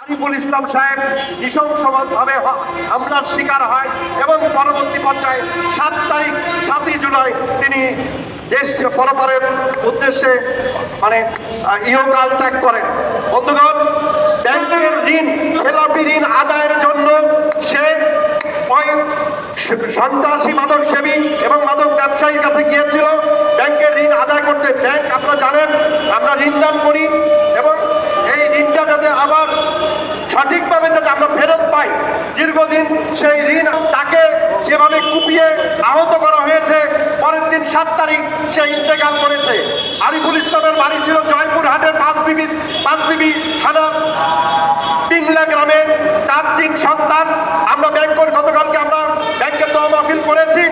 আরিফুল ইসলাম সাহেব নৃশংসভাবে হামলার শিকার হয় এবং পরবর্তী পর্যায়ে 7 জুলাই তিনি দেশ পরপারের উদ্দেশ্যে ইহকাল ত্যাগ করেন। বন্ধুগণ, ব্যাংকের ঋণ খেলাপি ঋণ আদায়ের জন্য সে ওই সন্ত্রাসী মাদক সেবী এবং মাদক ব্যবসায়ীর কাছে গিয়েছিল ব্যাংকের ঋণ আদায় করতে। ব্যাংক, আপনারা জানেন, আমরা ঋণ দান করি এবং এই ঋণটা যাতে আবার সঠিকভাবে যাতে আমরা ফেরত পাই, দীর্ঘদিন সেই ঋণ তাকে যেভাবে কুপিয়ে আহত করা হয়েছে, পরের দিন 7 তারিখ সে ইন্তেকাল করেছে। আরিফুল ইসলামের বাড়ি ছিল জয়পুরহাটের পাঁচবিবি থানার পিংলা গ্রামে। তার 3 সন্তান। আমরা গতকালকে আমরা ব্যাংকের তহবিল আপিল করেছি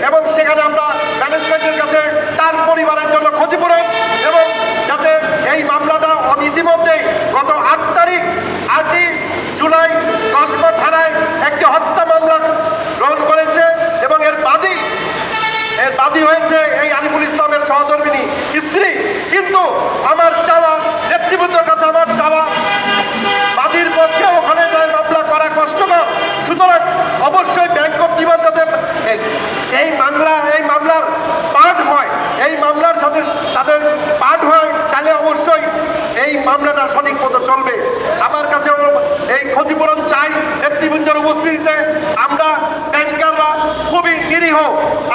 এবং সেখানে আমরা ম্যানেজমেন্টের কাছে তার পরিবারের জন্য ক্ষতিপূরণ এবং যাতে এই মামলাটা ইতিমধ্যেই গত 8 জুলাই কসবা থানায় একটি হত্যা মামলা গ্রহণ করেছে এবং এর বাদী হয়েছে এই আরিফুল ইসলামের সহধর্মিণী স্ত্রী। কিন্তু আমার চাওয়া, নেতৃবৃন্দের কাছে আমার চাওয়া, বাদীর পক্ষে ওখানে যায় মামলা করা কষ্টকর। সুতরাং অবশ্যই ব্যাংক কর্তৃপক্ষ যাতে এই মামলার পার্ট হয়, এই মামলার সাথে তাদের পার্ট হয়, তাহলে অবশ্যই এই মামলাটা সঠিক মতো চলবে। আমার কাছে এই ক্ষতিপূরণ চাই নেতৃবৃন্দের উপস্থিতিতে। আমরা ব্যাংকাররা খুবই নিরীহ,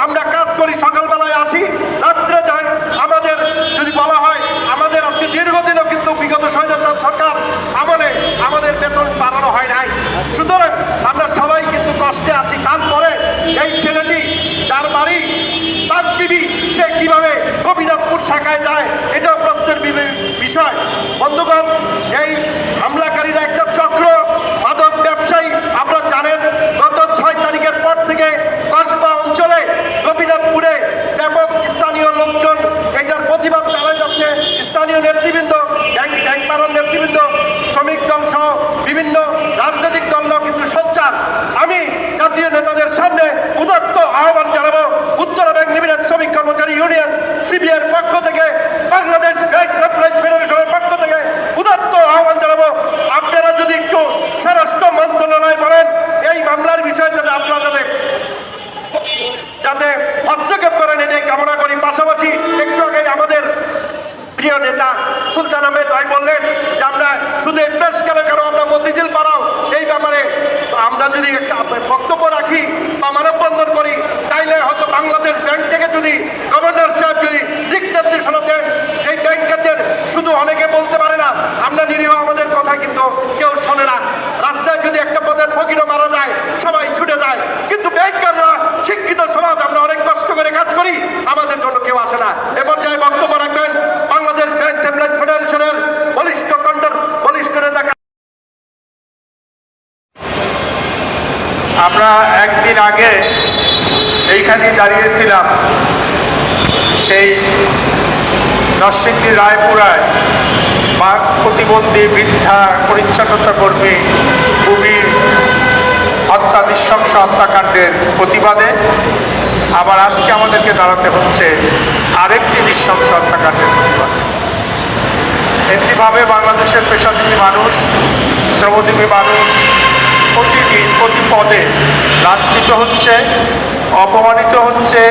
আমরা কাজ করি, সকালবেলায় আসি, রাত্রে যাই। আমাদের যদি বলা হয়, আমাদের আজকে দীর্ঘদিনও কিন্তু বিগত স্বৈরাচার সরকার আমলে আমাদের বেতন বাড়ানো হয় নাই। সুতরাং আমরা সবাই কিন্তু কষ্টে আছি। তারপরে এই ছেলেটি যার বাড়ি পাঁচবিবি, সে কিভাবে গোপীনাথপুর শাখায় যায়, এটাও প্রশ্নের বিষয়। বন্ধুগণ, এই হামলাকারীরা একটা চক্র, মাদক ব্যবসায়ী। আপনারা জানেন, গত 6 তারিখের পর থেকে কসবা অঞ্চলে গোপীনাথপুরে ব্যাপক স্থানীয় লোকজন এটার প্রতিবাদ চালিয়ে যাচ্ছে। স্থানীয় নেতৃবৃন্দ, ব্যাংক পাড়ার নেতৃবৃন্দ, শ্রমিক দল সহ বিভিন্ন রাজনৈতিক দলও কিন্তু সোচ্চার। আমি জাতীয় নেতাদের সামনে উদাত্ত আহ্বান জানাবো, উত্তরা ব্যাংক লিমিটেড শ্রমিক কর্মচারী ইউনিয়ন সিবিএর পক্ষ থেকে, বাংলাদেশ ব্যাংক এমপ্লয়িজ ফেডারেশনের পক্ষ থেকে উদাত্ত আহ্বান জানাবো, আপনারা যদি একটু স্বরাষ্ট্র মন্ত্রণালয় বলেন এই মামলার বিষয়ে আপনারা যাতে হস্তক্ষেপ করেন, এটাই কামনা করি। পাশাপাশি একটু আগে আমাদের প্রিয় নেতা সুলতান আহমেদ ভাই বললেন যে আমরা শুধু প্রেস কেন আমরা মতিঝিল পাড়াও, এই ব্যাপারে আমরা যদি বক্তব্য রাখি বা মানববন্ধন করি, তাইলে হয়তো বাংলাদেশ ব্যাংক থেকে যদি গভর্নর সাহেব যদি দিক নির্দেশনা দেন, এই ব্যাংকারদের শুধু অনেকে বলতে পারে না আমরা নিরীহ, আমাদের কথা কিন্তু কেউ শোনে না। রাস্তায় যদি একটা পদের ফকিরও মারা যায়, সবাই ছুটে যায়, কিন্তু ব্যাংকাররা শিক্ষিত সমাজ, আমরা অনেক কষ্ট করে কাজ করি, আমাদের জন্য কেউ আসে না। এ পর্যায়ে বক্তব্য রাখবেন বাংলাদেশ ব্যাংক এমপ্লয়িজ ফেডারেশনের বলিষ্ঠ নেতা। আমরা একদিন আগে এইখানে দাঁড়িয়েছিলাম, সেই নরসিংদী রায়পুরায় বাঘ প্রতিবন্ধী বৃদ্ধা পরিচ্ছন্নতা কর্মী বুবির হত্যা, নৃশংস হত্যাকাণ্ডের প্রতিবাদে। আবার আজকে আমাদেরকে দাঁড়াতে হচ্ছে আরেকটি নৃশংস হত্যাকাণ্ডের প্রতিবাদে। এমনিভাবে বাংলাদেশের পেশাজীবী মানুষ, শ্রমজীবী মানুষ প্রতিদিন প্রতি পদে লাঞ্ছিত হচ্ছে, অপমানিত হচ্ছে,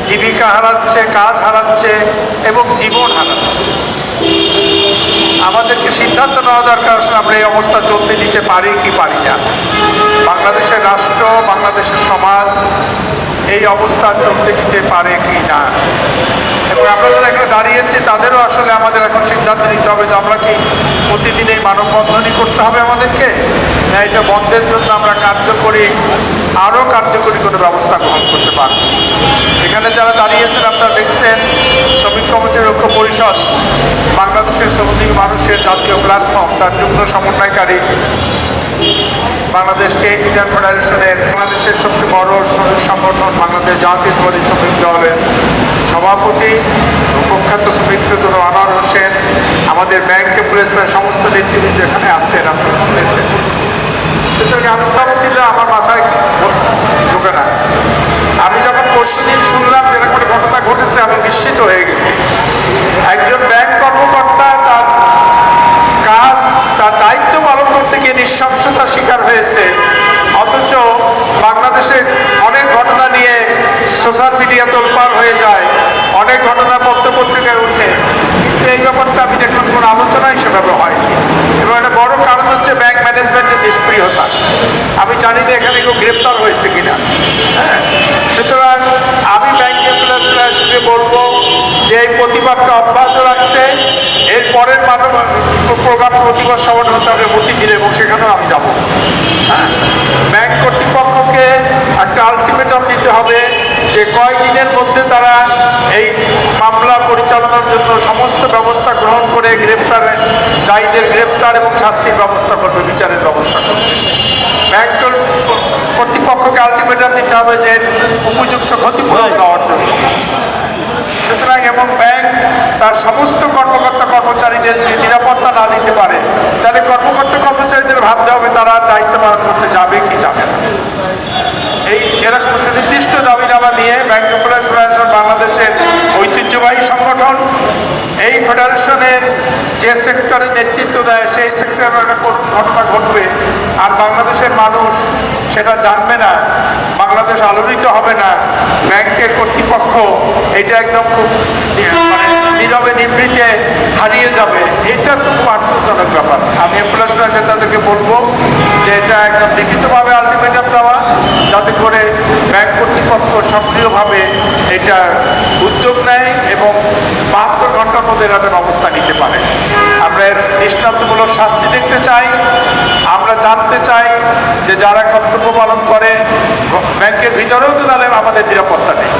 জীবিকা হারাচ্ছে, কাজ হারাচ্ছে এবং জীবন হারাচ্ছে। আমাদেরকে সিদ্ধান্ত নেওয়া দরকার, আসলে আমরা এই অবস্থা চলতে দিতে পারি কি পারি না। বাংলাদেশের রাষ্ট্র, বাংলাদেশের সমাজ এই অবস্থা চলতে দিতে পারে কি না। এবং আমরা যারা এখানে দাঁড়িয়েছি তাদেরও আসলে আমাদের এখন সিদ্ধান্ত নিতে হবে যে আমরা কি প্রতিদিন এই মানববন্ধনই করতে হবে আমাদেরকে, না এটা বন্ধের জন্য আমরা আরও কার্যকরী কোনো ব্যবস্থা গ্রহণ করতে পারব। এখানে যারা দাঁড়িয়েছেন আপনারা দেখছেন, শ্রমিক কর্মচারী ঐক্য পরিষদ বাংলাদেশের শ্রমিক মানুষের জাতীয় প্ল্যাটফর্ম, তার যুগ্ম সমন্বয়কারী বাংলাদেশ ট্রেড ইউনিয়ন ফেডারেশনের, বাংলাদেশের সবচেয়ে বড় শ্রমিক সংগঠন বাংলাদেশ জাতীয়তাবাদী শ্রমিক দলের সভাপতি প্রখ্যাত শ্রমিক নেতা আনোয়ার হোসেন, আমাদের ব্যাংক এমপ্লয়িজের সমস্ত নেতৃবৃন্দ এখানে আসছেন, আপনারা শুনেছেন। সুতরাং আমি দিলে আমার মাথায় ঢোকে না। আমি যখন প্রতিদিন শুনলাম এরকম একটা ঘটনা ঘটেছে, আমি নিশ্চিত হয়ে গেছি। একজন ব্যাংক কর্মকর্তা তার কাজ, তার দায়িত্ব পালন করতে করতে গিয়ে নৃশংসতার শিকার হয়েছে, অথচ বাংলাদেশে অনেক ঘটনা নিয়ে সোশ্যাল মিডিয়া তোলপাড় হয়ে যায়, অনেক ঘটনা পত্রপত্রিকায় উঠে, কিন্তু এই ব্যাপারটা আমি দেখলাম কোনো আলোচনাই সেভাবে হয়নি। এবং একটা বড় কারণ হচ্ছে ব্যাংক ম্যানেজমেন্টের নিষ্ক্রিয়তা। আমি জানি না এখানে কেউ গ্রেপ্তার হয়েছে কিনা। হ্যাঁ, সুতরাং আমি ব্যাংক এমপ্লয়িজকে বলবো যে এই প্রতিবাদটা অব্যাহত রাখতে, এর পরের প্রোগ্রাম প্রতিবাদ সমাধান হতে হবে মতিঝিলে, এবং সেখানেও আমি যাবো। হ্যাঁ, ব্যাংক কর্তৃপক্ষকে একটা আলটিমেটাম দিতে হবে যে কয়েকদিনের মধ্যে তারা এই মামলা পরিচালনার জন্য সমস্ত ব্যবস্থা গ্রহণ করে দায়ীদের গ্রেপ্তার এবং শাস্তির ব্যবস্থা করবে, বিচারের ব্যবস্থা করবে। ব্যাংক কর্তৃপক্ষকে আলটিমেটাম দিতে হবে যে উপযুক্ত ক্ষতিপূরণ দেওয়ার জন্য। সুতরাং এবং ব্যাংক তার সমস্ত কর্মচারীদের যদি নিরাপত্তা না দিতে পারে, তাহলে কর্মচারীদের ভাবতে হবে তারা দায়িত্ব পালন করতে যাবে কি যাবে না। এরকম সুনির্দিষ্ট দাবিনামা নিয়ে ব্যাংক এমপ্লয়িজ ফেডারেশন বাংলাদেশের ঐতিহ্যবাহী সংগঠন, এই ফেডারেশনের যে সেক্টরে নেতৃত্ব দেয় সেই সেক্টরে একটা করুণ ঘটনা ঘটবে, আর বাংলাদেশের মানুষ সেটা জানবে না, বাংলাদেশ আলোড়িত হবে না, ব্যাংকের কর্তৃপক্ষ এটা একদম খুব নীরবে নিবৃত্তে হারিয়ে যাবে, এটা খুব আশ্চর্যজনক ব্যাপার। আমি এমপ্লয়িজ নেতাদেরকে বলবো যে এটা একদম লিখিতভাবে আলটিমেটাম দেওয়া, যাতে করে ব্যাংক কর্তৃপক্ষ সক্রিয়ভাবে এটা উদ্যোগ নেয় এবং 72 ঘন্টার মধ্যে এরা ব্যবস্থা নিতে পারে। আমরা এর দৃষ্টান্তমূলক শাস্তি দেখতে চাই। আমরা জানতে চাই যে যারা কর্তব্য পালন করে ব্যাংকের ভিতরেও তো তাহলে আমাদের নিরাপত্তা নেই।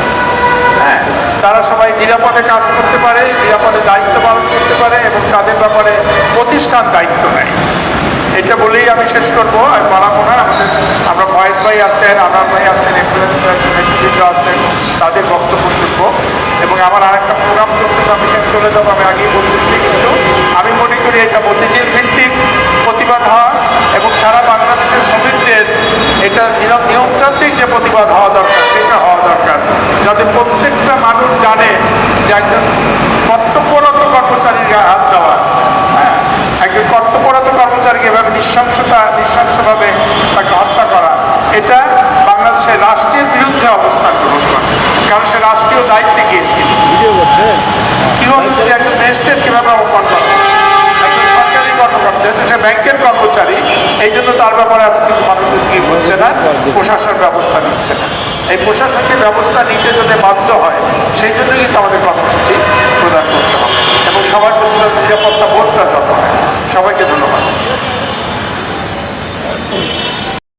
হ্যাঁ, তারা সবাই নিরাপদে কাজ করতে পারে, নিরাপদে দায়িত্ব পালন করতে পারে এবং তাদের ব্যাপারে প্রতিষ্ঠান দায়িত্ব নেয়। এটা বলেই আমি শেষ করবো, আমি বাড়াবো না। আমরা মহেশ ভাই আছেন, আনার ভাই আছেন, নেতৃবৃন্দ আছেন, তাদের বক্তব্য শুনবো এবং আমার আরেকটা প্রোগ্রাম চলতে আমি শেষ চলে যাবো, আমি আগেই বলতেছি। কিন্তু আমি মনে করি এটা মতিঝিল ভিত্তিক প্রতিবাদ হওয়া এবং সারা বাংলাদেশের শ্রমিকদের এটা নিয়মতান্ত্রিক যে প্রতিবাদ হওয়া দরকার সেটা হওয়া দরকার, যাতে প্রত্যেকটা মানুষ জানে যে একজন কর্তব্যরত কর্মচারীর গায়ে হাত দেওয়া, হ্যাঁ, একজন কর্তব্যরত কর্মচারীকে এভাবে নৃশংসভাবে তাকে হত্যা করা, এটা বাংলাদেশের রাষ্ট্রের বিরুদ্ধে অবস্থান গ্রহণ করে, কারণ সে রাষ্ট্রীয় দায়িত্বে গিয়েছিল। কিভাবে যদি একজন ম্যাজিস্ট্রেট কিভাবে অপমান করে, একজন সরকারি কর্মকর্তা, সে ব্যাংকের কর্মচারী, এই জন্য তার ব্যাপারে আজকে কিন্তু মানুষ কি হচ্ছে না, প্রশাসন ব্যবস্থা নিচ্ছে না। এই প্রশাসনকে ব্যবস্থা নিতে যদি বাধ্য হয়, সেই জন্য কিন্তু আমাদের কর্মসূচি প্রদান করতে হবে এবং সবার জন্য নিরাপত্তা বোধটা যত হয়। সবাইকে ধন্যবাদ।